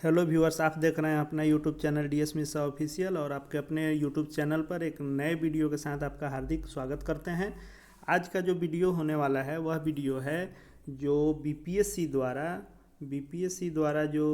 Hello viewers, आप देख रहे हैं अपना YouTube channel DS Mishra official और आपके अपने यूट्यूब चैनल पर एक नए वीडियो के साथ आपका हार्दिक स्वागत करते हैं। आज का जो वीडियो होने वाला है वह वीडियो है जो बीपीएससी द्वारा जो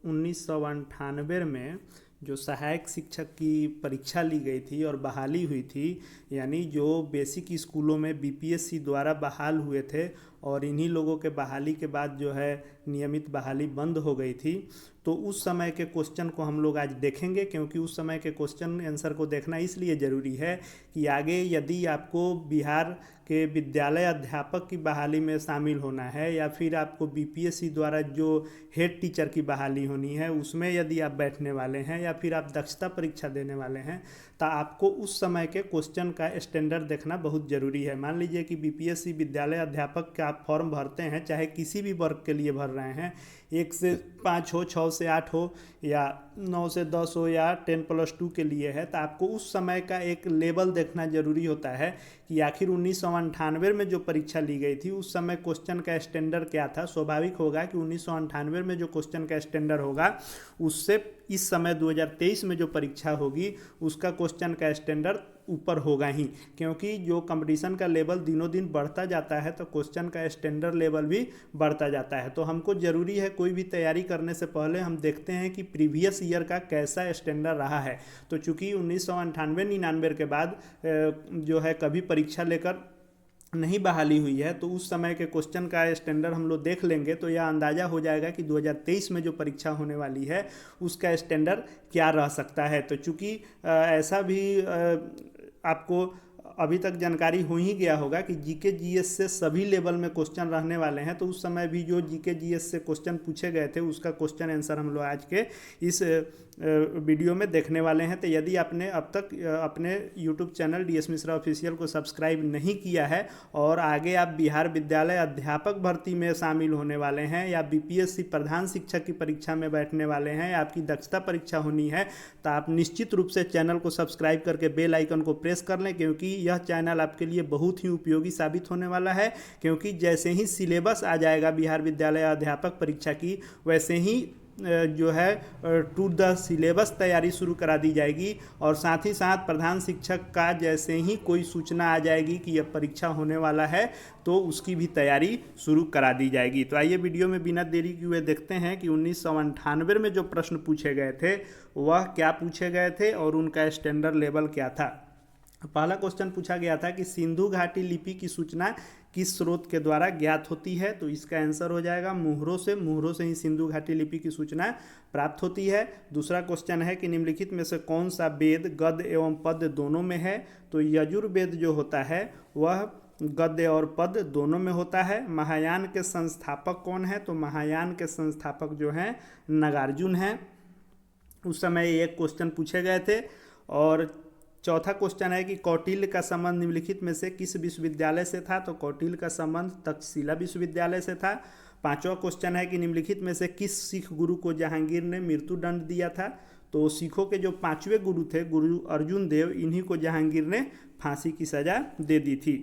1998 में जो सहायक शिक्षक की परीक्षा ली गई थी और बहाली हुई थी, यानी जो बेसिक स्कूलों में बीपीएससी द्वारा बहाल हुए थे और इन्हीं लोगों के बहाली के बाद जो है नियमित बहाली बंद हो गई थी। तो उस समय के क्वेश्चन को हम लोग आज देखेंगे, क्योंकि उस समय के क्वेश्चन आंसर को देखना इसलिए ज़रूरी है कि आगे यदि आपको बिहार के विद्यालय अध्यापक की बहाली में शामिल होना है या फिर आपको बीपीएससी द्वारा जो हेड टीचर की बहाली होनी है उसमें यदि आप बैठने वाले हैं या फिर आप दक्षता परीक्षा देने वाले हैं, तो आपको उस समय के क्वेश्चन का स्टैंडर्ड देखना बहुत ज़रूरी है। मान लीजिए कि बीपीएससी विद्यालय अध्यापक का आप फॉर्म भरते हैं, चाहे किसी भी वर्ग के लिए भर रहे हैं, 1 से 5 हो, 6 से 8 हो या 9 से 10 हो या 10+2 के लिए है, तो आपको उस समय का एक लेवल देखना ज़रूरी होता है कि आखिर 1998 में जो परीक्षा ली गई थी उस समय क्वेश्चन का स्टैंडर्ड क्या था। स्वाभाविक होगा कि 1998 में जो क्वेश्चन का स्टैंडर्ड होगा उससे इस समय 2023 में जो परीक्षा होगी उसका क्वेश्चन का स्टैंडर्ड ऊपर होगा ही, क्योंकि जो कंपटीशन का लेवल दिनों दिन बढ़ता जाता है तो क्वेश्चन का स्टैंडर्ड लेवल भी बढ़ता जाता है। तो हमको ज़रूरी है कोई भी तैयारी करने से पहले हम देखते हैं कि प्रीवियस ईयर का कैसा स्टैंडर्ड रहा है। तो चूंकि 1998-99 के बाद जो है कभी परीक्षा लेकर नहीं बहाली हुई है, तो उस समय के क्वेश्चन का स्टैंडर्ड हम लोग देख लेंगे तो यह अंदाज़ा हो जाएगा कि 2023 में जो परीक्षा होने वाली है उसका स्टैंडर्ड क्या रह सकता है। तो चूँकि ऐसा भी आपको अभी तक जानकारी हो ही गया होगा कि जीके जीएस से सभी लेवल में क्वेश्चन रहने वाले हैं, तो उस समय भी जो जीके जीएस से क्वेश्चन पूछे गए थे उसका क्वेश्चन आंसर हम लोग आज के इस वीडियो में देखने वाले हैं। तो यदि आपने अब तक अपने YouTube channel DS Mishra official को सब्सक्राइब नहीं किया है और आगे आप बिहार विद्यालय अध्यापक भर्ती में शामिल होने वाले हैं या बीपीएससी प्रधान शिक्षक की परीक्षा में बैठने वाले हैं या आपकी दक्षता परीक्षा होनी है, तो आप निश्चित रूप से चैनल को सब्सक्राइब करके बेल आइकन को प्रेस कर लें, क्योंकि यह चैनल आपके लिए बहुत ही उपयोगी साबित होने वाला है। क्योंकि जैसे ही सिलेबस आ जाएगा बिहार विद्यालय अध्यापक परीक्षा की, वैसे ही जो है टू द सिलेबस तैयारी शुरू करा दी जाएगी और साथ ही साथ प्रधान शिक्षक का जैसे ही कोई सूचना आ जाएगी कि यह परीक्षा होने वाला है तो उसकी भी तैयारी शुरू करा दी जाएगी। तो आइए वीडियो में बिना देरी किए देखते हैं कि 1998 में जो प्रश्न पूछे गए थे वह क्या पूछे गए थे और उनका स्टैंडर्ड लेवल क्या था। पहला क्वेश्चन पूछा गया था कि सिंधु घाटी लिपि की सूचना किस स्रोत के द्वारा ज्ञात होती है, तो इसका आंसर हो जाएगा मुहरों से ही सिंधु घाटी लिपि की सूचना प्राप्त होती है। दूसरा क्वेश्चन है कि निम्नलिखित में से कौन सा वेद गद्य एवं पद्य दोनों में है, तो यजुर्वेद जो होता है वह गद्य और पद्य दोनों में होता है। महायान के संस्थापक कौन है, तो महायान के संस्थापक जो हैं नागार्जुन हैं। उस समय एक क्वेश्चन पूछे गए थे। और चौथा क्वेश्चन है कि कौटिल्य का संबंध निम्नलिखित में से किस विश्वविद्यालय से था, तो कौटिल्य का संबंध तक्षशिला विश्वविद्यालय से था। पांचवा क्वेश्चन है कि निम्नलिखित में से किस सिख गुरु को जहांगीर ने मृत्युदंड दिया था, तो सिखों के जो 5वें गुरु थे गुरु अर्जुन देव, इन्हीं को जहांगीर ने फांसी की सजा दे दी थी।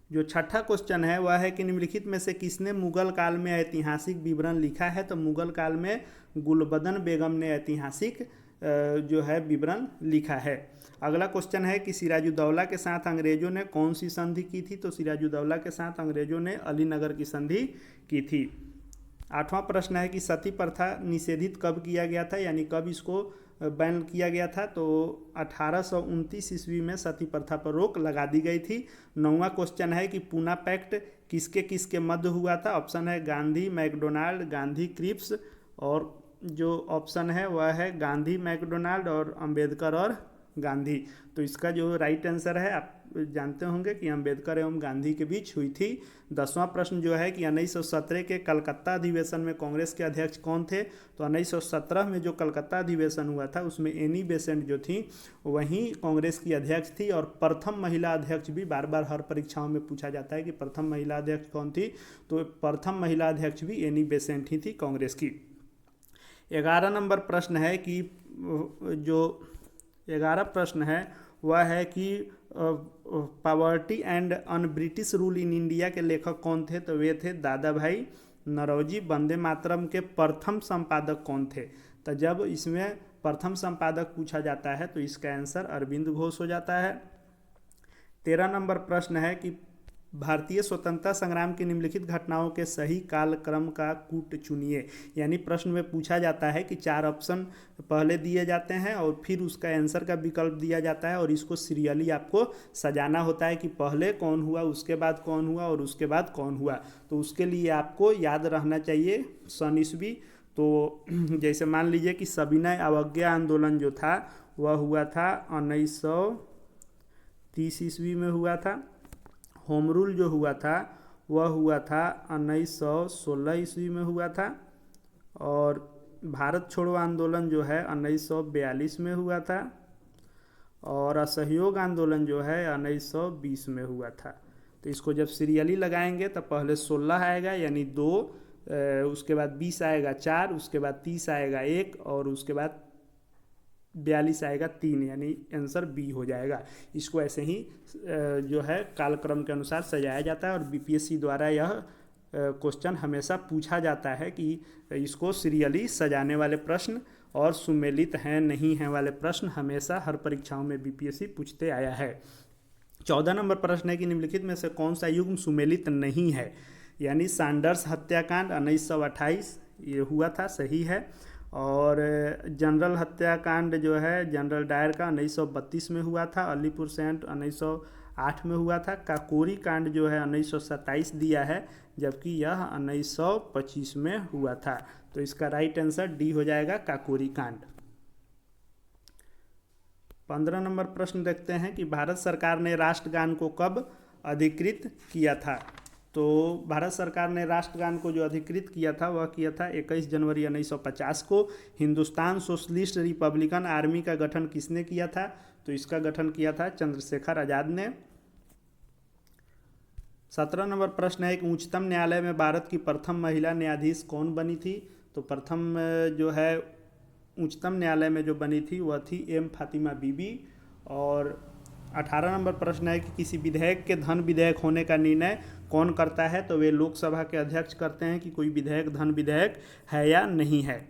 जो छठा क्वेश्चन है वह है कि निम्नलिखित में से किसने मुगल काल में ऐतिहासिक विवरण लिखा है, तो मुगल काल में गुलबदन बेगम ने ऐतिहासिक जो है विवरण लिखा है। अगला क्वेश्चन है कि सिराजुद्दौला के साथ अंग्रेजों ने कौन सी संधि की थी, तो सिराजुद्दौला के साथ अंग्रेजों ने अलीनगर की संधि की थी। आठवां प्रश्न है कि सती प्रथा निषेधित कब किया गया था, यानी कब इसको बैन किया गया था, तो 1829 ईस्वी में सती प्रथा पर रोक लगा दी गई थी। नौवां क्वेश्चन है कि पूना पैक्ट किसके किसके मध्य हुआ था, ऑप्शन है गांधी मैकडोनाल्ड, गांधी क्रिप्स, और जो ऑप्शन है वह है गांधी मैकडोनाल्ड और अंबेडकर और गांधी। तो इसका जो राइट आंसर है आप जानते होंगे कि अंबेडकर एवं गांधी के बीच हुई थी। 10वां प्रश्न जो है कि 1917 के कलकत्ता अधिवेशन में कांग्रेस के अध्यक्ष कौन थे, तो 1917 में जो कलकत्ता अधिवेशन हुआ था उसमें एनी बेसेंट जो थी वहीं कांग्रेस की अध्यक्ष थी। और प्रथम महिला अध्यक्ष भी बार बार हर परीक्षाओं में पूछा जाता है कि प्रथम महिला अध्यक्ष कौन थी, तो प्रथम महिला अध्यक्ष भी एनी बेसेंट ही थी कांग्रेस की। 11 नंबर प्रश्न है कि जो 11 प्रश्न है वह है कि poverty and un British rule in India के लेखक कौन थे, तो वे थे दादा भाई नरौजी वंदे मातरम के प्रथम संपादक कौन थे? तो जब इसमें प्रथम संपादक पूछा जाता है तो इसका आंसर अरविंद घोष हो जाता है। 13 नंबर प्रश्न है कि भारतीय स्वतंत्रता संग्राम की निम्नलिखित घटनाओं के सही कालक्रम का कूट चुनिए। यानी प्रश्न में पूछा जाता है कि 4 ऑप्शन पहले दिए जाते हैं और फिर उसका आंसर का विकल्प दिया जाता है और इसको सीरियली आपको सजाना होता है कि पहले कौन हुआ, उसके बाद कौन हुआ और उसके बाद कौन हुआ। तो उसके लिए आपको याद रहना चाहिए सन ईस्वी। तो जैसे मान लीजिए कि सविनय अवज्ञा आंदोलन जो था वह हुआ था 1930 ईस्वी में हुआ था। होम रूल जो हुआ था वह हुआ था 1916 ईस्वी में हुआ था। और भारत छोड़ो आंदोलन जो है 1942 में हुआ था। और असहयोग आंदोलन जो है 1920 में हुआ था। तो इसको जब सीरियली लगाएंगे तो पहले 16 आएगा यानी 2, उसके बाद 20 आएगा 4, उसके बाद 30 आएगा 1 और उसके बाद 42 आएगा 3, यानी आंसर बी हो जाएगा। इसको ऐसे ही जो है कालक्रम के अनुसार सजाया जाता है और बीपीएससी द्वारा यह क्वेश्चन हमेशा पूछा जाता है कि इसको सीरियली सजाने वाले प्रश्न और सुमेलित हैं नहीं हैं वाले प्रश्न हमेशा हर परीक्षाओं में बीपीएससी पूछते आया है। 14 नंबर प्रश्न है कि निम्नलिखित में से कौन सा युग्म सुमेलित नहीं है? यानी सैंडर्स हत्याकांड 1928 ये हुआ था, सही है। और जनरल हत्याकांड जो है जनरल डायर का 1932 में हुआ था। अलीपुर सेंट 1908 में हुआ था। काकोरी कांड जो है 1927 दिया है, जबकि यह 1925 में हुआ था। तो इसका राइट आंसर डी हो जाएगा, काकोरी कांड। 15 नंबर प्रश्न देखते हैं कि भारत सरकार ने राष्ट्रगान को कब अधिकृत किया था? तो भारत सरकार ने राष्ट्रगान को जो अधिकृत किया था वह किया था 21 जनवरी 1950 को। हिंदुस्तान सोशलिस्ट रिपब्लिकन आर्मी का गठन किसने किया था? तो इसका गठन किया था चंद्रशेखर आज़ाद ने। 17 नंबर प्रश्न है कि उच्चतम न्यायालय में भारत की प्रथम महिला न्यायाधीश कौन बनी थी? तो प्रथम जो है उच्चतम न्यायालय में जो बनी थी वह थी एम फातिमा बीबी। और 18 नंबर प्रश्न है कि किसी विधेयक के धन विधेयक होने का निर्णय कौन करता है? तो वे लोकसभा के अध्यक्ष करते हैं कि कोई विधेयक धन विधेयक है या नहीं है।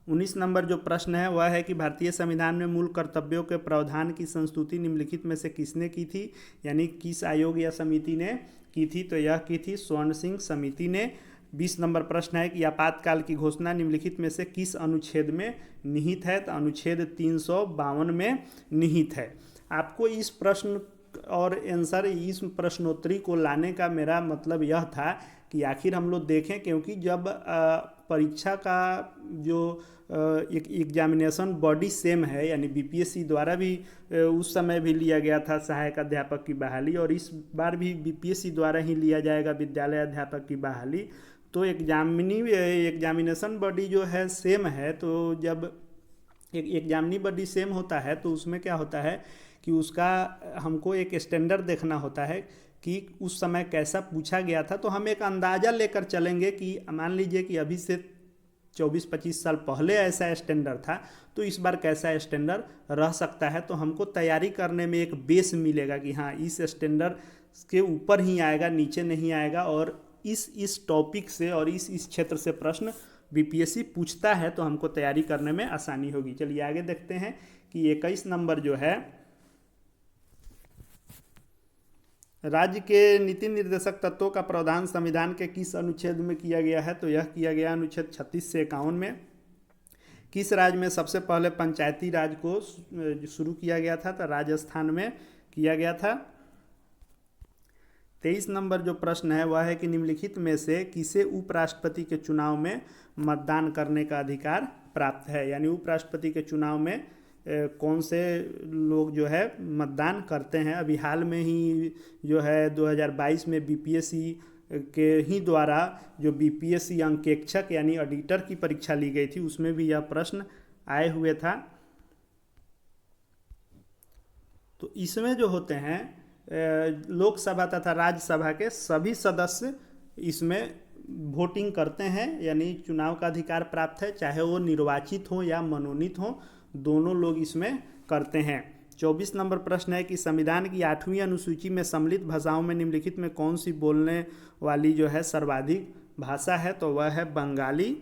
19 नंबर जो प्रश्न है वह है कि भारतीय संविधान में मूल कर्तव्यों के प्रावधान की संस्तुति निम्नलिखित में से किसने की थी? यानी किस आयोग या समिति ने की थी? तो यह की थी स्वर्ण सिंह समिति ने। 20 नंबर प्रश्न है कि आपातकाल की घोषणा निम्नलिखित में से किस अनुच्छेद में निहित है? तो अनुच्छेद 352 में निहित है। आपको इस प्रश्न और आंसर इस प्रश्नोत्तरी को लाने का मेरा मतलब यह था कि आखिर हम लोग देखें, क्योंकि जब परीक्षा का जो एक एग्जामिनेशन बॉडी सेम है, यानी बीपीएससी द्वारा भी उस समय भी लिया गया था सहायक अध्यापक की बहाली और इस बार भी बीपीएससी द्वारा ही लिया जाएगा विद्यालय अध्यापक की बहाली। तो एग्जामिनेशन बॉडी जो है सेम है, तो जब एक एग्जामिनी बॉडी सेम होता है तो उसमें क्या होता है कि उसका हमको एक स्टैंडर्ड देखना होता है कि उस समय कैसा पूछा गया था। तो हम एक अंदाज़ा लेकर चलेंगे कि मान लीजिए कि अभी से 24-25 साल पहले ऐसा स्टैंडर्ड था, तो इस बार कैसा स्टैंडर्ड रह सकता है। तो हमको तैयारी करने में एक बेस मिलेगा कि हाँ इस स्टैंडर्ड के ऊपर ही आएगा, नीचे नहीं आएगा। और इस टॉपिक से और इस क्षेत्र से प्रश्न बीपीएससी पूछता है तो हमको तैयारी करने में आसानी होगी। चलिए आगे देखते हैं कि 21 नंबर जो है राज्य के नीति निर्देशक तत्वों का प्रावधान संविधान के किस अनुच्छेद में किया गया है? तो यह किया गया अनुच्छेद 36 से 51 में। किस राज्य में सबसे पहले पंचायती राज को शुरू किया गया था? तो राजस्थान में किया गया था। 23 नंबर जो प्रश्न है वह है कि निम्नलिखित में से किसे उपराष्ट्रपति के चुनाव में मतदान करने का अधिकार प्राप्त है? यानी उपराष्ट्रपति के चुनाव में कौन से लोग जो है मतदान करते हैं। अभी हाल में ही जो है 2022 में बीपीएससी के ही द्वारा जो बीपीएससी अंकेक्षक यानी ऑडिटर की परीक्षा ली गई थी उसमें भी यह प्रश्न आए हुए था। तो इसमें जो होते हैं लोकसभा तथा राज्यसभा के सभी सदस्य इसमें वोटिंग करते हैं, यानी चुनाव का अधिकार प्राप्त है, चाहे वो निर्वाचित हो या मनोनीत हो, दोनों लोग इसमें करते हैं। 24 नंबर प्रश्न है कि संविधान की 8वीं अनुसूची में सम्मिलित भाषाओं में निम्नलिखित में कौन सी बोलने वाली जो है सर्वाधिक भाषा है तो वह है बंगाली।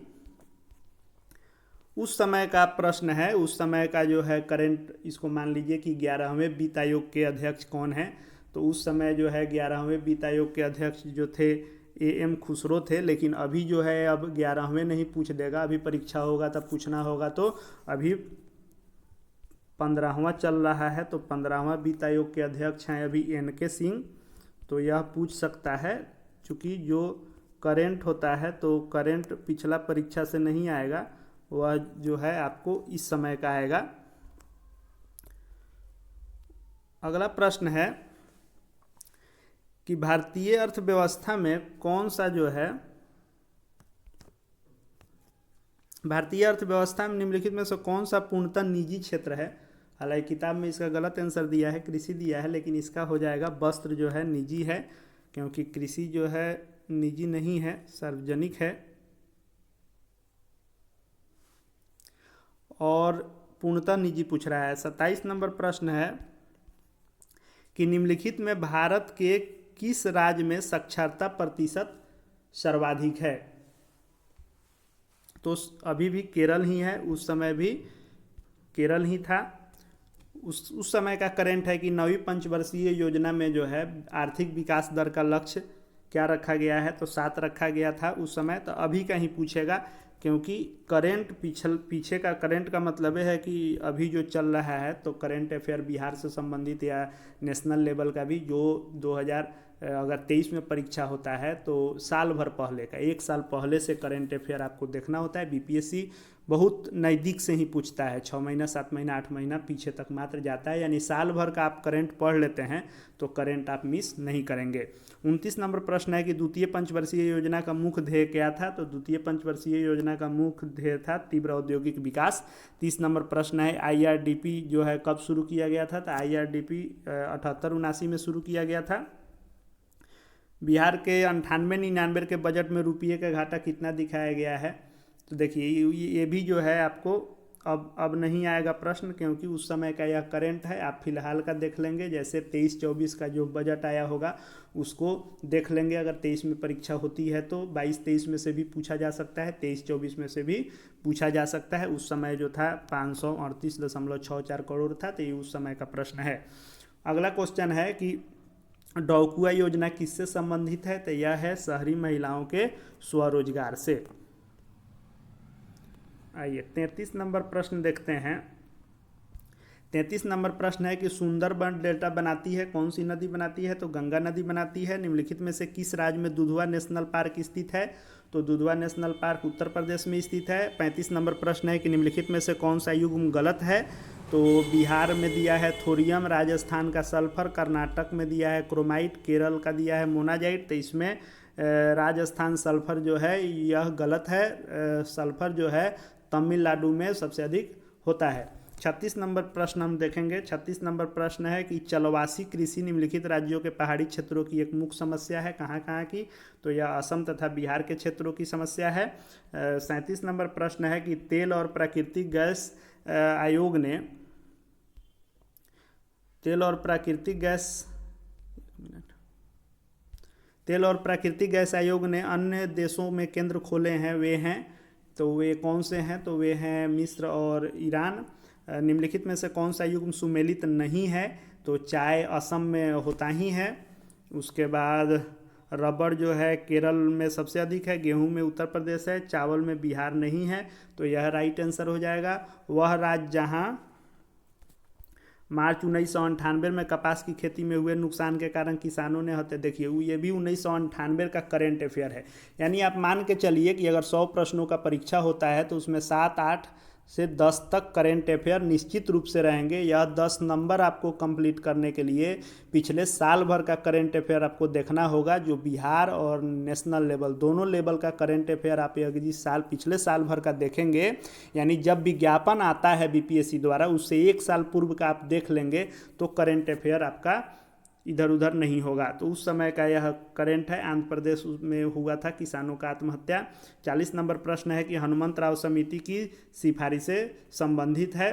उस समय का प्रश्न है, उस समय का जो है करंट, इसको मान लीजिए कि 11वें वित्त आयोग के अध्यक्ष कौन है। तो उस समय जो है 11वें वित्त आयोग के अध्यक्ष जो थे एम खुसरो थे। लेकिन अभी जो है अब 11वें नहीं पूछ देगा, अभी परीक्षा होगा तब पूछना होगा। तो अभी 15वां चल रहा है, तो 15वां वित्त आयोग के अध्यक्ष हैं अभी NK सिंह। तो यह पूछ सकता है, चूँकि जो करेंट होता है तो करेंट पिछला परीक्षा से नहीं आएगा, वह जो है आपको इस समय का आएगा। अगला प्रश्न है कि भारतीय अर्थव्यवस्था में कौन सा जो है, भारतीय अर्थव्यवस्था में निम्नलिखित में से कौन सा पूर्णतः निजी क्षेत्र है। हालांकि किताब में इसका गलत आंसर दिया है, कृषि दिया है, लेकिन इसका हो जाएगा वस्त्र जो है निजी है, क्योंकि कृषि जो है निजी नहीं है, सार्वजनिक है। और पूर्णतः निजी पूछ रहा है। 27 नंबर प्रश्न है कि निम्नलिखित में भारत के किस राज्य में साक्षरता प्रतिशत सर्वाधिक है। तो अभी भी केरल ही है, उस समय भी केरल ही था। उस समय का करंट है कि 9वीं पंचवर्षीय योजना में जो है आर्थिक विकास दर का लक्ष्य क्या रखा गया है, तो 7 रखा गया था उस समय। तो अभी का ही पूछेगा, क्योंकि करंट पीछे का करंट का मतलब है कि अभी जो चल रहा है, तो करंट अफेयर बिहार से संबंधित या नेशनल लेवल का भी जो 2023 में परीक्षा होता है, तो साल भर पहले का, 1 साल पहले से करंट अफेयर आपको देखना होता है। बीपीएससी बहुत नज़दीक से ही पूछता है, 6 महीना 7 महीना 8 महीना पीछे तक मात्र जाता है, यानी साल भर का आप करंट पढ़ लेते हैं तो करंट आप मिस नहीं करेंगे। 29 नंबर प्रश्न है कि द्वितीय पंचवर्षीय योजना का मुख्य ध्येय क्या था। तो द्वितीय पंचवर्षीय योजना का मुख्य ध्येय था तीव्र औद्योगिक विकास। 30 नंबर प्रश्न है IRDP जो है कब शुरू किया गया था। तो IRDP 78-79 में शुरू किया गया था। बिहार के 98-99 के बजट में रुपये का घाटा कितना दिखाया गया है। तो देखिए ये भी जो है आपको अब नहीं आएगा प्रश्न, क्योंकि उस समय का यह करंट है। आप फिलहाल का देख लेंगे, जैसे 23-24 का जो बजट आया होगा उसको देख लेंगे। अगर 23 में परीक्षा होती है तो 22-23 में से भी पूछा जा सकता है, 23-24 में से भी पूछा जा सकता है। उस समय जो था 538.64 करोड़ था, तो ये उस समय का प्रश्न है। अगला क्वेश्चन है कि डॉकुआ योजना किससे संबंधित है। तो यह है शहरी महिलाओं के स्वरोजगार से। आइए 33 नंबर प्रश्न देखते हैं। 33 नंबर प्रश्न है कि सुंदरबन डेल्टा बनाती है, कौन सी नदी बनाती है। तो गंगा नदी बनाती है। निम्नलिखित में से किस राज्य में दुधवा नेशनल पार्क स्थित है। तो दुधवा नेशनल पार्क उत्तर प्रदेश में स्थित है। 35 नंबर प्रश्न है कि निम्नलिखित में से कौन सा युग्म गलत है। तो बिहार में दिया है थोरियम, राजस्थान का सल्फर, कर्नाटक में दिया है क्रोमाइट, केरल का दिया है मोनाजाइट। तो इसमें राजस्थान सल्फर जो है यह गलत है। सल्फर जो है तमिलनाडु में सबसे अधिक होता है। 36 नंबर प्रश्न हम देखेंगे। 36 नंबर प्रश्न है कि चलवासी कृषि निम्नलिखित राज्यों के पहाड़ी क्षेत्रों की एक मुख्य समस्या है। कहाँ कहाँ की। तो यह असम तथा बिहार के क्षेत्रों की समस्या है। 37 नंबर प्रश्न है कि तेल और प्राकृतिक गैस आयोग ने तेल और प्राकृतिक गैस आयोग ने अन्य देशों में केंद्र खोले हैं, वे हैं। तो वे कौन से हैं। तो वे हैं मिस्र और ईरान। निम्नलिखित में से कौन सा युग्म सुमेलित नहीं है। तो चाय असम में होता ही है। उसके बाद रबड़ जो है केरल में सबसे अधिक है, गेहूं में उत्तर प्रदेश है, चावल में बिहार नहीं है। तो यह राइट आंसर हो जाएगा। वह राज्य जहां मार्च 1998 में कपास की खेती में हुए नुकसान के कारण किसानों ने हत्या। देखिए ये भी 1998 का करंट अफेयर है। यानी आप मान के चलिए कि अगर 100 प्रश्नों का परीक्षा होता है तो उसमें 7, 8 से 10 तक करंट अफेयर निश्चित रूप से रहेंगे। यह 10 नंबर आपको कंप्लीट करने के लिए पिछले साल भर का करंट अफेयर आपको देखना होगा, जो बिहार और नेशनल लेवल दोनों लेवल का करंट अफेयर आप इस साल पिछले साल भर का देखेंगे। यानी जब विज्ञापन आता है बीपीएससी द्वारा उससे 1 साल पूर्व का आप देख लेंगे तो करंट अफेयर आपका इधर उधर नहीं होगा। तो उस समय का यह करंट है। आंध्र प्रदेश में हुआ था किसानों का आत्महत्या। 40 नंबर प्रश्न है कि हनुमंतराव समिति की सिफारिशें संबंधित है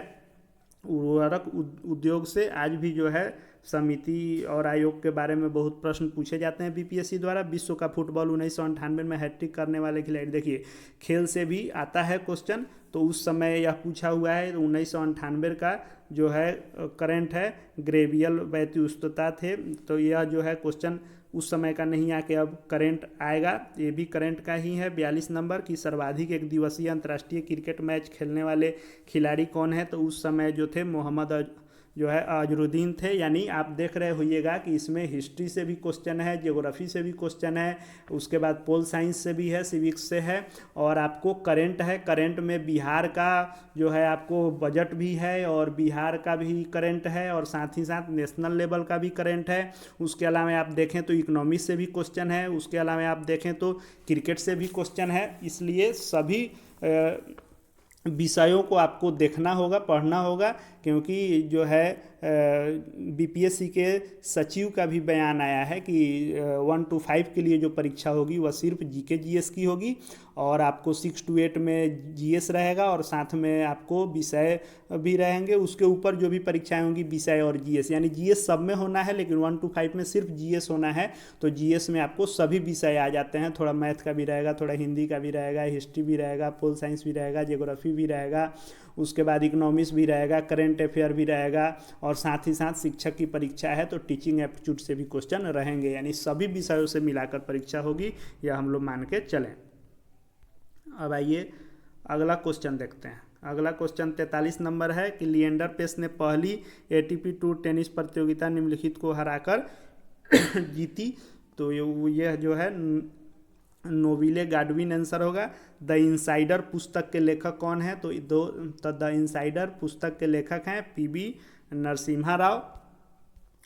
उर्वरक उद्योग से। आज भी जो है समिति और आयोग के बारे में बहुत प्रश्न पूछे जाते हैं बीपीएससी द्वारा। विश्व का फुटबॉल 1998 में हैट्रिक करने वाले खिलाड़ी, देखिए खेल से भी आता है क्वेश्चन, तो उस समय यह पूछा हुआ है। 1998 का जो है करंट है ग्रेवियल बैत्यूस्ता थे, तो यह जो है क्वेश्चन उस समय का नहीं आके अब करंट आएगा। ये भी करंट का ही है। 42 नंबर की सर्वाधिक एक दिवसीय अंतर्राष्ट्रीय क्रिकेट मैच खेलने वाले खिलाड़ी कौन है, तो उस समय जो थे मोहम्मद जो है अजरुद्दीन थे। यानी आप देख रहे होइएगा कि इसमें हिस्ट्री से भी क्वेश्चन है, ज्योग्राफी से भी क्वेश्चन है, उसके बाद पोल साइंस से भी है, सिविक्स से है, और आपको करंट है। करंट में बिहार का जो है आपको बजट भी है, और बिहार का भी करंट है, और साथ ही साथ नेशनल लेवल का भी करंट है। उसके अलावा आप देखें तो इकोनॉमिक्स से भी क्वेश्चन है, उसके अलावा आप देखें तो क्रिकेट से भी क्वेश्चन है। इसलिए सभी विषयों को आपको देखना होगा, पढ़ना होगा, क्योंकि जो है बीपीएससी के सचिव का भी बयान आया है कि 1 to 5 के लिए जो परीक्षा होगी वह सिर्फ जीके जीएस की होगी, और आपको 6 to 8 में जीएस रहेगा, और साथ में आपको विषय भी रहेंगे। उसके ऊपर जो भी परीक्षाएं होंगी विषय और जीएस, यानी जीएस सब में होना है, लेकिन 1 to 5 में सिर्फ जीएस होना है। तो जीएस में आपको सभी विषय आ जाते हैं, थोड़ा मैथ का भी रहेगा, थोड़ा हिंदी का भी रहेगा, हिस्ट्री भी रहेगा, पोल साइंस भी रहेगा, ज्योग्राफी भी रहेगा, उसके बाद इकोनॉमिक्स भी रहेगा, करंट अफेयर भी रहेगा, और साथ ही साथ शिक्षक की परीक्षा है तो टीचिंग एप्टीट्यूड से भी क्वेश्चन रहेंगे। यानी सभी विषयों से मिलाकर परीक्षा होगी, यह हम लोग मान के चलें। अब आइए अगला क्वेश्चन देखते हैं। अगला क्वेश्चन 43 नंबर है कि लिएंडर पेस ने पहली एटीपी टूर टेनिस प्रतियोगिता निम्नलिखित को हराकर जीती, तो यह जो है नोविले गाडविन आंसर होगा। द इनसाइडर पुस्तक के लेखक कौन है, तो द इनसाइडर पुस्तक के लेखक हैं पीबी नरसिम्हा राव।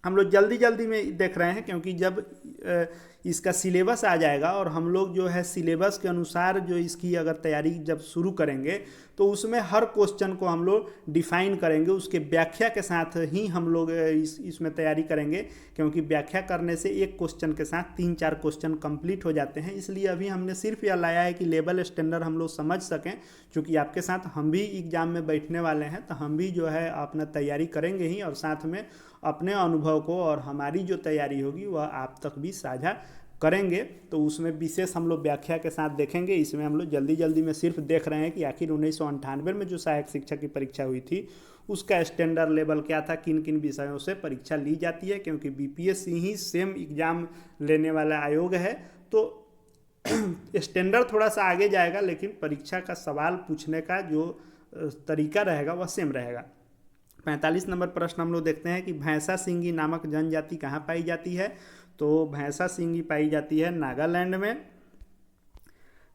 हम लोग जल्दी जल्दी में देख रहे हैं, क्योंकि जब इसका सिलेबस आ जाएगा और हम लोग जो है सिलेबस के अनुसार जो इसकी अगर तैयारी जब शुरू करेंगे तो उसमें हर क्वेश्चन को हम लोग डिफाइन करेंगे, उसके व्याख्या के साथ ही हम लोग इसमें तैयारी करेंगे, क्योंकि व्याख्या करने से एक क्वेश्चन के साथ 3-4 क्वेश्चन कंप्लीट हो जाते हैं। इसलिए अभी हमने सिर्फ यह लाया है कि लेवल स्टैंडर्ड हम लोग समझ सकें, क्योंकि आपके साथ हम भी एग्जाम में बैठने वाले हैं, तो हम भी जो है अपना तैयारी करेंगे ही, और साथ में अपने अनुभव को और हमारी जो तैयारी होगी वह आप तक भी साझा करेंगे। तो उसमें विशेष हम लोग व्याख्या के साथ देखेंगे। इसमें हम लोग जल्दी जल्दी में सिर्फ देख रहे हैं कि आखिर 1998 में जो सहायक शिक्षक की परीक्षा हुई थी उसका स्टैंडर्ड लेवल क्या था, किन किन विषयों से परीक्षा ली जाती है, क्योंकि बीपीएससी ही सेम एग्जाम लेने वाला आयोग है, तो स्टैंडर्ड थोड़ा सा आगे जाएगा, लेकिन परीक्षा का सवाल पूछने का जो तरीका रहेगा वह सेम रहेगा। 45 नंबर प्रश्न हम लोग देखते हैं कि भैंसा सिंगी नामक जनजाति कहाँ पाई जाती है, तो भैंसा सिंगी पाई जाती है नागालैंड में।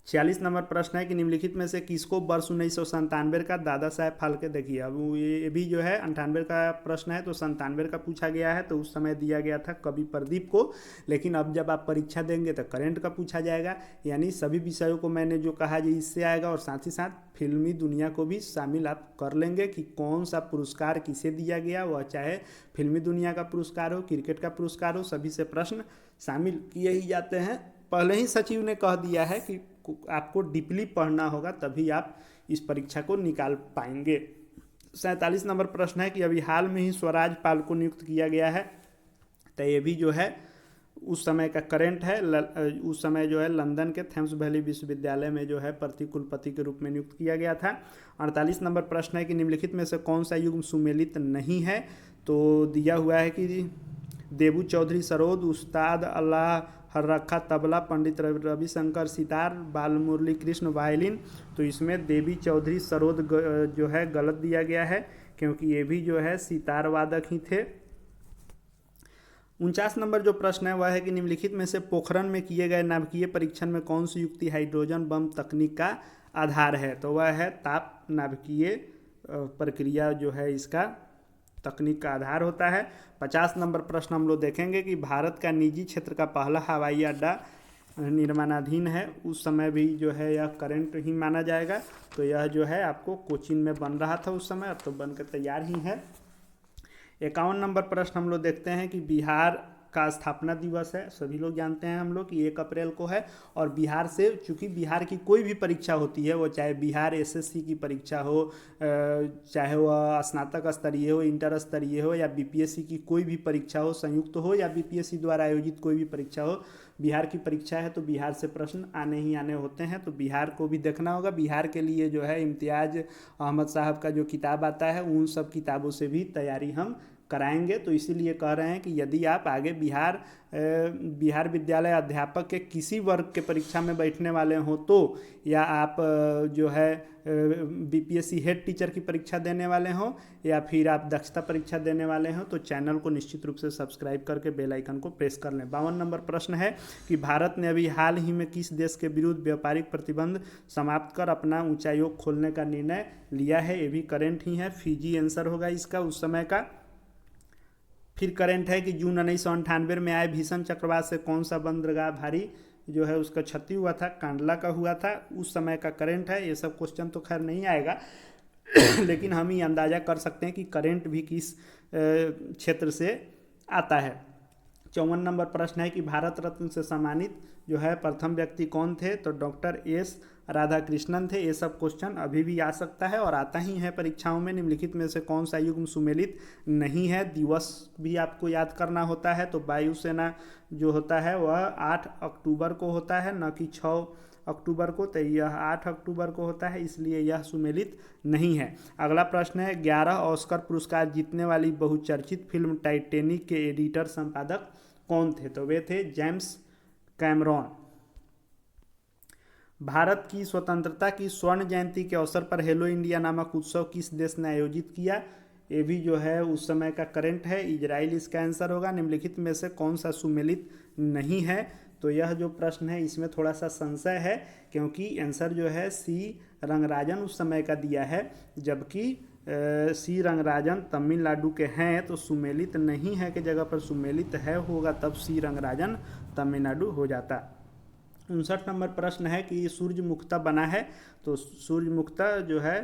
46 नंबर प्रश्न है कि निम्नलिखित में से किसको वर्ष 1997 का दादा साहेब फाल्के, देखिए अब ये भी जो है 98 का प्रश्न है, तो 97 का पूछा गया है, तो उस समय दिया गया था कवि प्रदीप को, लेकिन अब जब आप परीक्षा देंगे तो करंट का पूछा जाएगा। यानी सभी विषयों को मैंने जो कहा जी इससे आएगा, और साथ ही साथ फिल्मी दुनिया को भी शामिल आप कर लेंगे कि कौन सा पुरस्कार किसे दिया गया, वह चाहे फिल्मी दुनिया का पुरस्कार हो, क्रिकेट का पुरस्कार हो, सभी से प्रश्न शामिल किए ही जाते हैं। पहले ही सचिव ने कह दिया है कि आपको डीपली पढ़ना होगा, तभी आप इस परीक्षा को निकाल पाएंगे। 47 नंबर प्रश्न है कि अभी हाल में ही स्वराज पाल को नियुक्त किया गया है, तो ये भी जो है उस समय का करंट है। उस समय जो है लंदन के थेम्स वैली विश्वविद्यालय में जो है प्रतिकुलपति के रूप में नियुक्त किया गया था। 48 नंबर प्रश्न है कि निम्नलिखित में से कौन सा युग्म सुमेलित नहीं है, तो दिया हुआ है कि देबू चौधरी सरोद, उस्ताद अल्लाह हर्रखा तबला, पंडित रविशंकर सितार, बाल मुरली कृष्ण वायलिन, तो इसमें देवी चौधरी सरोद जो है गलत दिया गया है, क्योंकि ये भी जो है सितार वादक ही थे। 49 नंबर जो प्रश्न है वह है कि निम्नलिखित में से पोखरण में किए गए नाभिकीय परीक्षण में कौन सी युक्ति हाइड्रोजन बम तकनीक का आधार है, तो वह है ताप नाभिकीय प्रक्रिया जो है इसका तकनीक का आधार होता है। 50 नंबर प्रश्न हम लोग देखेंगे कि भारत का निजी क्षेत्र का पहला हवाई अड्डा निर्माणाधीन है, उस समय भी जो है यह करंट ही माना जाएगा, तो यह जो है आपको कोचीन में बन रहा था उस समय, अब तो बनकर तैयार ही है। 51 नंबर प्रश्न हम लोग देखते हैं कि बिहार का स्थापना दिवस है, सभी लोग जानते हैं हम लोग कि 1 अप्रैल को है। और बिहार से, चूंकि बिहार की कोई भी परीक्षा होती है, वो चाहे बिहार एसएससी की परीक्षा हो, चाहे वह स्नातक स्तरीय हो, इंटर स्तरीय हो, या बीपीएससी की कोई भी परीक्षा हो, संयुक्त हो, या बीपीएससी द्वारा आयोजित कोई भी परीक्षा हो, बिहार की परीक्षा है तो बिहार से प्रश्न आने ही आने होते हैं। तो बिहार को भी देखना होगा। बिहार के लिए जो है इम्तियाज अहमद साहब का जो किताब आता है, उन सब किताबों से भी तैयारी हम कराएंगे। तो इसीलिए कह रहे हैं कि यदि आप आगे बिहार विद्यालय अध्यापक के किसी वर्ग के परीक्षा में बैठने वाले हों तो, या आप जो है बीपीएससी हेड टीचर की परीक्षा देने वाले हों, या फिर आप दक्षता परीक्षा देने वाले हों, तो चैनल को निश्चित रूप से सब्सक्राइब करके बेल आइकन को प्रेस कर लें। 52 नंबर प्रश्न है कि भारत ने अभी हाल ही में किस देश के विरुद्ध व्यापारिक प्रतिबंध समाप्त कर अपना उच्चायोग खोलने का निर्णय लिया है। ये भी करेंट ही है, फिजी आंसर होगा इसका उस समय का। फिर करंट है कि जून 1998 में आए भीषण चक्रवात से कौन सा बंदरगाह भारी जो है उसका क्षति हुआ था, कांडला का हुआ था, उस समय का करंट है। ये सब क्वेश्चन तो खैर नहीं आएगा लेकिन हम ही अंदाजा कर सकते हैं कि करंट भी किस क्षेत्र से आता है। 54 नंबर प्रश्न है कि भारत रत्न से सम्मानित जो है प्रथम व्यक्ति कौन थे, तो डॉक्टर एस राधाकृष्णन थे। ये सब क्वेश्चन अभी भी आ सकता है और आता ही है परीक्षाओं में। निम्नलिखित में से कौन सा युग्म सुमेलित नहीं है। दिवस भी आपको याद करना होता है, तो वायुसेना जो होता है वह 8 अक्टूबर को होता है, न कि 6 अक्टूबर को। तो यह 8 अक्टूबर को होता है, इसलिए यह सुमेलित नहीं है। अगला प्रश्न है 11 ऑस्कर पुरस्कार जीतने वाली बहुचर्चित फिल्म टाइटैनिक के एडिटर संपादक कौन थे, तो वे थे जेम्स कैमरॉन। भारत की स्वतंत्रता की स्वर्ण जयंती के अवसर पर हेलो इंडिया नामक उत्सव किस देश ने आयोजित किया। ये भी जो है उस समय का करंट है, इजराइल इसका आंसर होगा। निम्नलिखित में से कौन सा सुमेलित नहीं है, तो यह जो प्रश्न है इसमें थोड़ा सा संशय है, क्योंकि आंसर जो है सी रंगराजन उस समय का दिया है, जबकि सी रंगराजन तमिलनाडु के हैं, तो सुमेलित नहीं है के जगह पर सुमेलित है होगा, तब सी रंगराजन तमिलनाडु हो जाता। 59 नंबर प्रश्न है कि सूर्यमुखता बना है, तो सूर्यमुखता जो है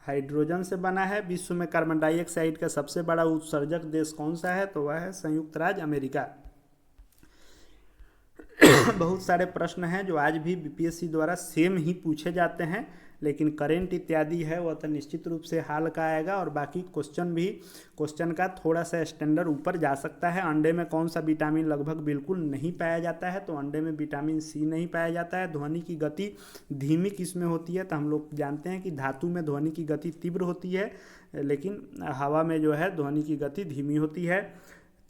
हाइड्रोजन से बना है। विश्व में कार्बन डाइऑक्साइड का सबसे बड़ा उत्सर्जक देश कौन सा है, तो वह है संयुक्त राज्य अमेरिका। बहुत सारे प्रश्न हैं जो आज भी बीपीएससी द्वारा सेम ही पूछे जाते हैं, लेकिन करेंट इत्यादि है वह तो निश्चित रूप से हाल का आएगा, और बाकी क्वेश्चन का थोड़ा सा स्टैंडर्ड ऊपर जा सकता है। अंडे में कौन सा विटामिन लगभग बिल्कुल नहीं पाया जाता है, तो अंडे में विटामिन सी नहीं पाया जाता है। ध्वनि की गति धीमी किस में होती है, तो हम लोग जानते हैं कि धातु में ध्वनि की गति तीव्र होती है, लेकिन हवा में जो है ध्वनि की गति धीमी होती है।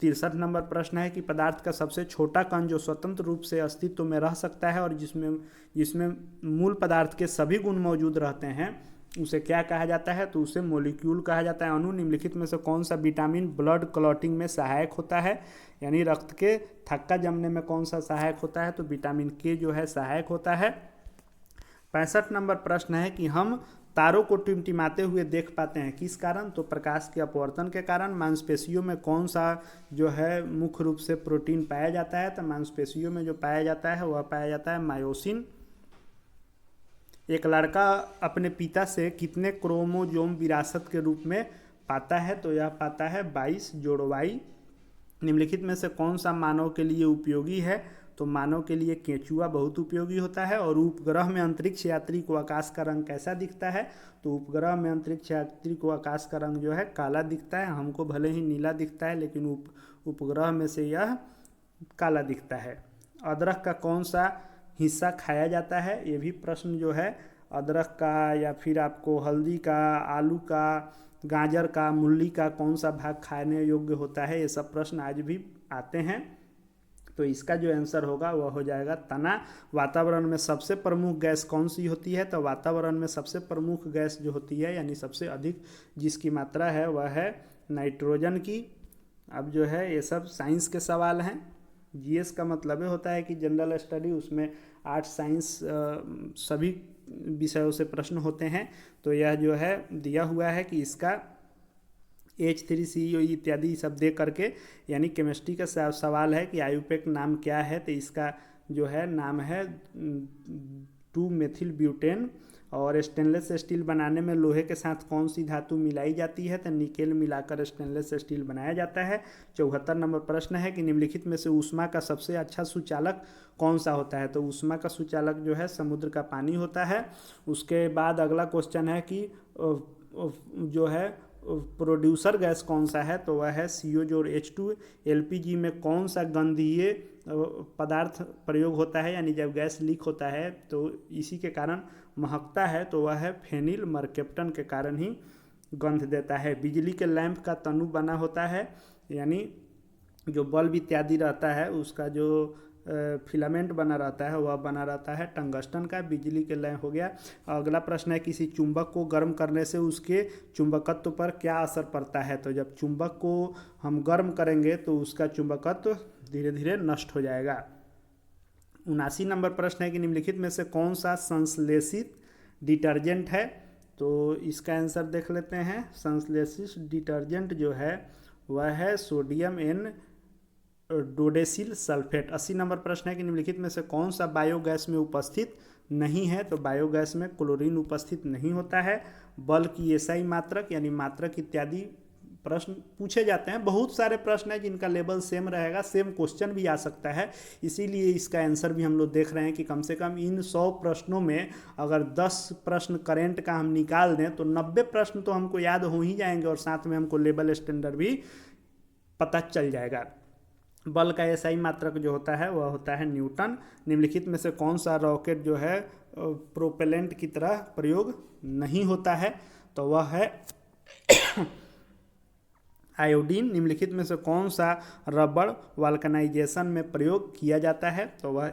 63 नंबर प्रश्न है कि पदार्थ का सबसे छोटा कण जो स्वतंत्र रूप से अस्तित्व में रह सकता है और जिसमें मूल पदार्थ के सभी गुण मौजूद रहते हैं, उसे क्या कहा जाता है, तो उसे मॉलिक्यूल कहा जाता है। अणु निम्नलिखित में से कौन सा विटामिन ब्लड क्लॉटिंग में सहायक होता है, यानी रक्त के थक्का जमने में कौन सा सहायक होता है, तो विटामिन के जो है सहायक होता है। 65 नंबर प्रश्न है कि हम तारों को टिमटिमाते हुए देख पाते हैं, किस कारण, तो प्रकाश के अपवर्तन के कारण। मांसपेशियों में कौन सा जो है मुख्य रूप से प्रोटीन पाया जाता है, तो मांसपेशियों में जो पाया जाता है वह पाया जाता है मायोसिन। एक लड़का अपने पिता से कितने क्रोमोजोम विरासत के रूप में पाता है, तो यह पाता है 22 जोड़वाई। निम्नलिखित में से कौन सा मानव के लिए उपयोगी है, तो मानव के लिए केंचुआ बहुत उपयोगी होता है। और उपग्रह में अंतरिक्ष यात्री को आकाश का रंग कैसा दिखता है, तो उपग्रह में अंतरिक्ष यात्री को आकाश का रंग जो है काला दिखता है। हमको भले ही नीला दिखता है, लेकिन उपग्रह में से यह काला दिखता है। अदरक का कौन सा हिस्सा खाया जाता है, ये भी प्रश्न जो है अदरक का, या फिर आपको हल्दी का, आलू का, गाजर का, मूली का कौन सा भाग खाने योग्य होता है, ये सब प्रश्न आज भी आते हैं। तो इसका जो आंसर होगा वह हो जाएगा तना। वातावरण में सबसे प्रमुख गैस कौन सी होती है, तो वातावरण में सबसे प्रमुख गैस जो होती है, यानी सबसे अधिक जिसकी मात्रा है वह है नाइट्रोजन की। अब जो है ये सब साइंस के सवाल हैं। जीएस का मतलब ये होता है कि जनरल स्टडी, उसमें आर्ट्स साइंस सभी विषयों से प्रश्न होते हैं। तो यह जो है दिया हुआ है कि इसका H3CO इत्यादि सब दे करके, यानी केमिस्ट्री का सवाल है कि आयुपेक नाम क्या है, तो इसका जो है नाम है 2 मेथिल ब्यूटेन और स्टेनलेस स्टील बनाने में लोहे के साथ कौन सी धातु मिलाई जाती है? तो निकेल मिलाकर स्टेनलेस स्टील बनाया जाता है। 74 नंबर प्रश्न है कि निम्नलिखित में से ऊष्मा का सबसे अच्छा सुचालक कौन सा होता है? तो ऊष्मा का सुचालक जो है समुद्र का पानी होता है। उसके बाद अगला क्वेश्चन है कि जो है प्रोड्यूसर गैस कौन सा है? तो वह है CO जो H2। LPG में कौन सा गंधीय पदार्थ प्रयोग होता है? यानी जब गैस लीक होता है तो इसी के कारण महकता है, तो वह है फेनिल मरकेप्टन के कारण ही गंध देता है। बिजली के लैंप का तनु बना होता है, यानी जो बल्ब इत्यादि रहता है उसका जो फिलामेंट बना रहता है वह बना रहता है टंगस्टन का। बिजली के लैंप हो गया। अगला प्रश्न है किसी चुंबक को गर्म करने से उसके चुंबकत्व पर क्या असर पड़ता है? तो जब चुंबक को हम गर्म करेंगे तो उसका चुंबकत्व धीरे धीरे नष्ट हो जाएगा। 79 नंबर प्रश्न है कि निम्नलिखित में से कौन सा संश्लेषित डिटर्जेंट है? तो इसका आंसर देख लेते हैं। संश्लेषित डिटर्जेंट जो है वह है sodium N dodecyl sulphate. 80 number प्रश्न है कि निम्नलिखित में से कौन सा बायोगैस में उपस्थित नहीं है? तो बायोगैस में क्लोरीन उपस्थित नहीं होता है। बल की एसआई मात्रक यानी मात्रक इत्यादि प्रश्न पूछे जाते हैं। बहुत सारे प्रश्न हैं जिनका लेवल सेम रहेगा, सेम क्वेश्चन भी आ सकता है, इसीलिए इसका आंसर भी हम लोग देख रहे हैं कि कम से कम इन 100 प्रश्नों में अगर 10 प्रश्न करेंट का हम निकाल दें तो 90 प्रश्न तो हमको याद हो ही जाएंगे और साथ में हमको लेवल स्टैंडर्ड भी पता चल जाएगा। बल का एसआई मात्रक जो होता है वह होता है न्यूटन। निम्नलिखित में से कौन सा रॉकेट जो है प्रोपेलेंट की तरह प्रयोग नहीं होता है? तो वह है आयोडीन। निम्नलिखित में से कौन सा रबड़ वल्कनाइजेशन में प्रयोग किया जाता है? तो वह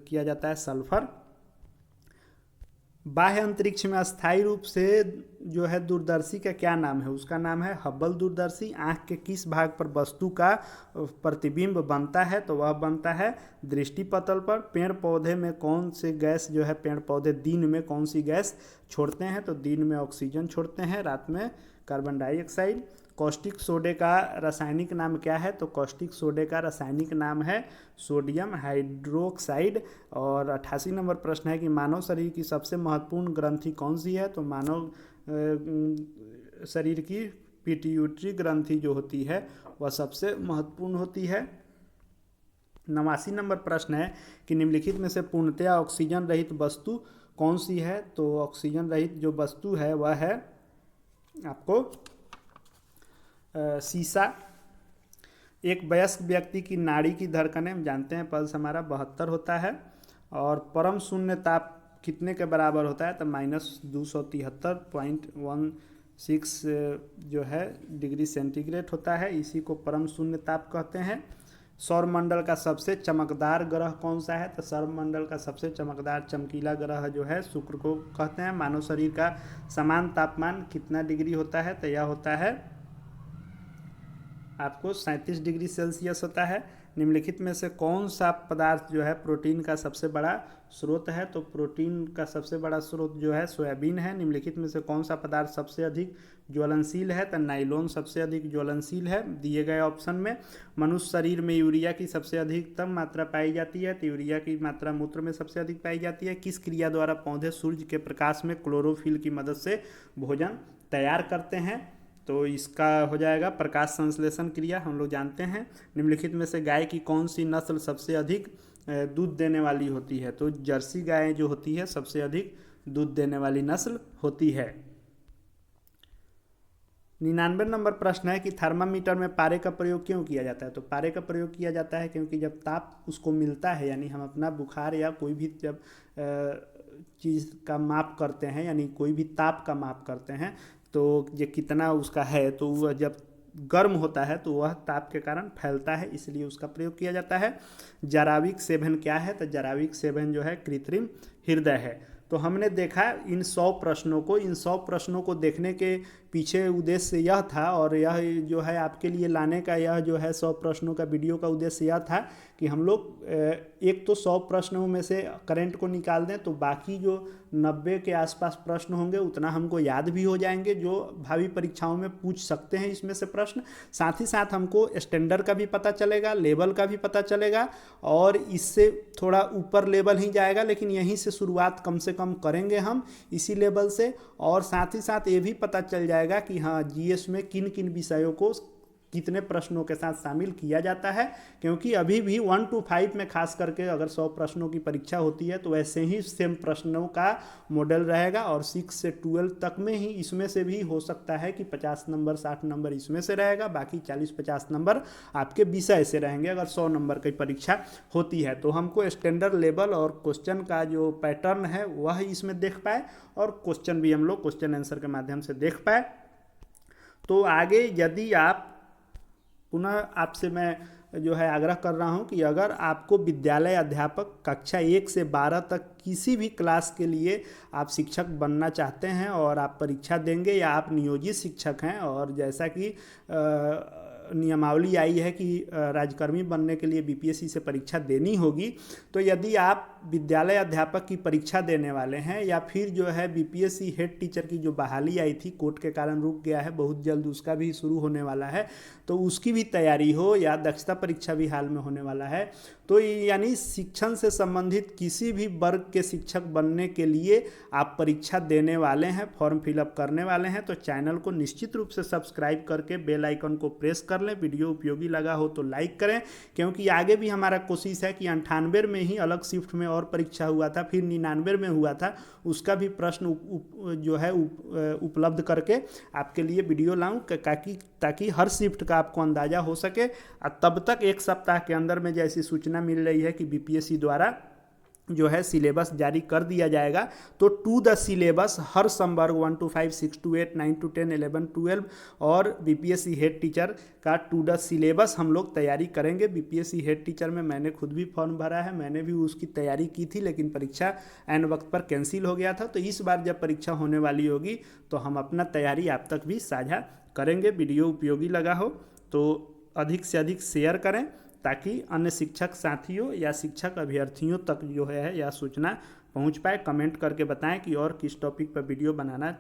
किया जाता है सल्फर। बाह्य अंतरिक्ष में अस्थायी रूप से जो है दूरदर्शी का क्या नाम है? उसका नाम है हब्बल दूरदर्शी। आँख के किस भाग पर वस्तु का प्रतिबिंब बनता है? तो वह बनता है दृष्टि पटल पर। पेड़ पौधे में कौन से गैस जो है पेड़ पौधे दिन में कौन सी गैस छोड़ते हैं? तो दिन में ऑक्सीजन छोड़ते हैं, रात में कार्बन डाइऑक्साइड। कॉस्टिक सोडे का रासायनिक नाम क्या है? तो कॉस्टिक सोडे का रासायनिक नाम है सोडियम हाइड्रोक्साइड। और 88 नंबर प्रश्न है कि मानव शरीर की सबसे महत्वपूर्ण ग्रंथि कौन सी है? तो मानव शरीर की पिट्यूटरी ग्रंथि जो होती है वह सबसे महत्वपूर्ण होती है। 89 नंबर प्रश्न है कि निम्नलिखित में से पूर्णतया ऑक्सीजन रहित वस्तु कौन सी है? तो ऑक्सीजन रहित जो वस्तु है वह है आपको शीशा। एक वयस्क व्यक्ति की नाड़ी की धड़कनें हम जानते हैं पल्स हमारा 72 होता है। और परम शून्य ताप कितने के बराबर होता है? तो -273.16 जो है डिग्री सेंटीग्रेड होता है। इसी को परम शून्य ताप कहते हैं। सौरमंडल का सबसे चमकदार ग्रह कौन सा है? तो सौरमंडल का सबसे चमकदार चमकीला ग्रह जो है शुक्र को कहते हैं। मानव शरीर का समान तापमान कितना डिग्री होता है? तो यह होता है आपको 37 डिग्री सेल्सियस होता है। निम्नलिखित में से कौन सा पदार्थ जो है प्रोटीन का सबसे बड़ा स्रोत है? तो प्रोटीन का सबसे बड़ा स्रोत जो है सोयाबीन है। निम्नलिखित में से कौन सा पदार्थ सबसे अधिक ज्वलनशील है? तो नाइलॉन सबसे अधिक ज्वलनशील है दिए गए ऑप्शन में। मनुष्य शरीर में यूरिया की सबसे अधिकतम मात्रा पाई जाती है। तो यूरिया की मात्रा मूत्र में सबसे अधिक पाई जाती है। किस क्रिया द्वारा पौधे सूर्य के प्रकाश में क्लोरोफिल की मदद से भोजन तैयार करते हैं? तो इसका हो जाएगा प्रकाश संश्लेषण क्रिया, हम लोग जानते हैं। निम्नलिखित में से गाय की कौन सी नस्ल सबसे अधिक दूध देने वाली होती है? तो जर्सी गाय जो होती है सबसे अधिक दूध देने वाली नस्ल होती है। 99 नंबर प्रश्न है कि थर्मामीटर में पारे का प्रयोग क्यों किया जाता है? तो पारे का प्रयोग किया जाता है क्योंकि जब ताप उसको मिलता है, यानी हम अपना बुखार या कोई भी जब चीज़ का माप करते हैं, यानी कोई भी ताप का माप करते हैं, तो ये कितना उसका है, तो वह जब गर्म होता है तो वह ताप के कारण फैलता है, इसलिए उसका प्रयोग किया जाता है। जराविक सेवन क्या है? तो जराविक सेवन जो है कृत्रिम हृदय है। तो हमने देखा इन 100 प्रश्नों को देखने के पीछे उद्देश्य यह था, और यह जो है आपके लिए लाने का यह जो है 100 प्रश्नों का वीडियो का उद्देश्य यह था कि हम लोग एक तो 100 प्रश्नों में से करंट को निकाल दें, तो बाकी जो 90 के आसपास प्रश्न होंगे, उतना हमको याद भी हो जाएंगे जो भावी परीक्षाओं में पूछ सकते हैं इसमें से प्रश्न। साथ ही साथ हमको स्टैंडर्ड का भी पता चलेगा, लेवल का भी पता चलेगा, और इससे थोड़ा ऊपर लेवल ही जाएगा, लेकिन यहीं से शुरुआत कम से कम करेंगे हम इसी लेवल से। और साथ ही साथ ये भी पता चल जाएगा कि हाँ, जीएस में किन किन विषयों को कितने प्रश्नों के साथ शामिल किया जाता है, क्योंकि अभी भी 1 to 5 में खास करके अगर 100 प्रश्नों की परीक्षा होती है तो वैसे ही सेम प्रश्नों का मॉडल रहेगा, और 6 से 12 तक में ही इसमें से भी हो सकता है कि 50 नंबर 60 नंबर इसमें से रहेगा, बाकी 40-50 नंबर आपके विषय से रहेंगे अगर 100 नंबर की परीक्षा होती है। तो हमको स्टैंडर्ड लेवल और क्वेश्चन का जो पैटर्न है वह इसमें देख पाए, और क्वेश्चन भी हम लोग क्वेश्चन आंसर के माध्यम से देख पाए। तो आगे यदि आप, पुनः आपसे मैं जो है आग्रह कर रहा हूं कि अगर आपको विद्यालय अध्यापक कक्षा 1 से 12 तक किसी भी क्लास के लिए आप शिक्षक बनना चाहते हैं और आप परीक्षा देंगे, या आप नियोजित शिक्षक हैं और जैसा कि नियमावली आई है कि राज्यकर्मी बनने के लिए बीपीएससी से परीक्षा देनी होगी, तो यदि आप विद्यालय अध्यापक की परीक्षा देने वाले हैं, या फिर जो है बीपीएससी हेड टीचर की जो बहाली आई थी, कोर्ट के कारण रुक गया है, बहुत जल्द उसका भी शुरू होने वाला है, तो उसकी भी तैयारी हो, या दक्षता परीक्षा भी हाल में होने वाला है, तो यानी शिक्षण से संबंधित किसी भी वर्ग के शिक्षक बनने के लिए आप परीक्षा देने वाले हैं, फॉर्म फिलअप करने वाले हैं, तो चैनल को निश्चित रूप से सब्सक्राइब करके बेल आइकन को प्रेस कर लें। वीडियो उपयोगी लगा हो तो लाइक करें, क्योंकि आगे भी हमारा कोशिश है कि 98 में ही अलग शिफ्ट में और परीक्षा हुआ था, फिर 99 में हुआ था, उसका भी प्रश्न जो है उपलब्ध करके आपके लिए वीडियो लाऊं, ताकि हर शिफ्ट का आपको अंदाजा हो सके। तब तक 1 सप्ताह के अंदर में जैसी सूचना मिल रही है कि बीपीएससी द्वारा जो है सिलेबस जारी कर दिया जाएगा, तो टू द सिलेबस हर संवर्ग 1 to 5, 6 to 8, 9 to 10, 11 to 12 और बीपीएससी हेड टीचर का टू द सिलेबस हम लोग तैयारी करेंगे। बीपीएससी हेड टीचर में मैंने खुद भी फॉर्म भरा है, मैंने भी उसकी तैयारी की थी, लेकिन परीक्षा ऐन वक्त पर कैंसिल हो गया था। तो इस बार जब परीक्षा होने वाली होगी तो हम अपना तैयारी आप तक भी साझा करेंगे। वीडियो उपयोगी लगा हो तो अधिक से अधिक शेयर करें, ताकि अन्य शिक्षक साथियों या शिक्षक अभ्यर्थियों तक जो है यह सूचना पहुंच पाए। कमेंट करके बताएं कि और किस टॉपिक पर वीडियो बनाना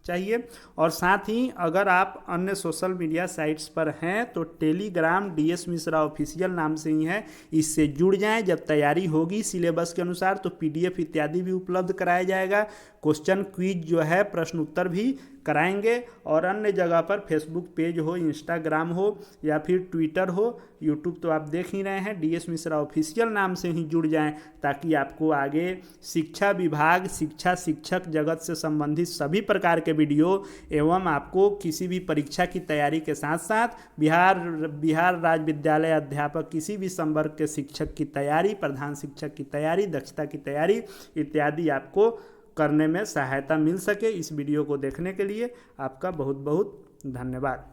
चाहिए। और साथ ही अगर आप अन्य सोशल मीडिया साइट्स पर हैं तो टेलीग्राम DS मिश्रा ऑफिशियल नाम से ही है, इससे जुड़ जाएं। जब तैयारी होगी सिलेबस के अनुसार तो PDF इत्यादि भी उपलब्ध कराया जाएगा। क्वेश्चन क्विज जो है प्रश्न उत्तर भी कराएंगे, और अन्य जगह पर फेसबुक पेज हो, इंस्टाग्राम हो या फिर ट्विटर हो, यूट्यूब तो आप देख ही रहे हैं, DS मिश्रा ऑफिशियल नाम से ही जुड़ जाएं, ताकि आपको आगे शिक्षा विभाग, शिक्षक जगत से संबंधित सभी प्रकार के वीडियो एवं आपको किसी भी परीक्षा की तैयारी के साथ साथ बिहार राज्य विद्यालय अध्यापक किसी भी संवर्ग के शिक्षक की तैयारी, प्रधान शिक्षक की तैयारी, दक्षता की तैयारी इत्यादि आपको करने में सहायता मिल सके। इस वीडियो को देखने के लिए आपका बहुत बहुत धन्यवाद।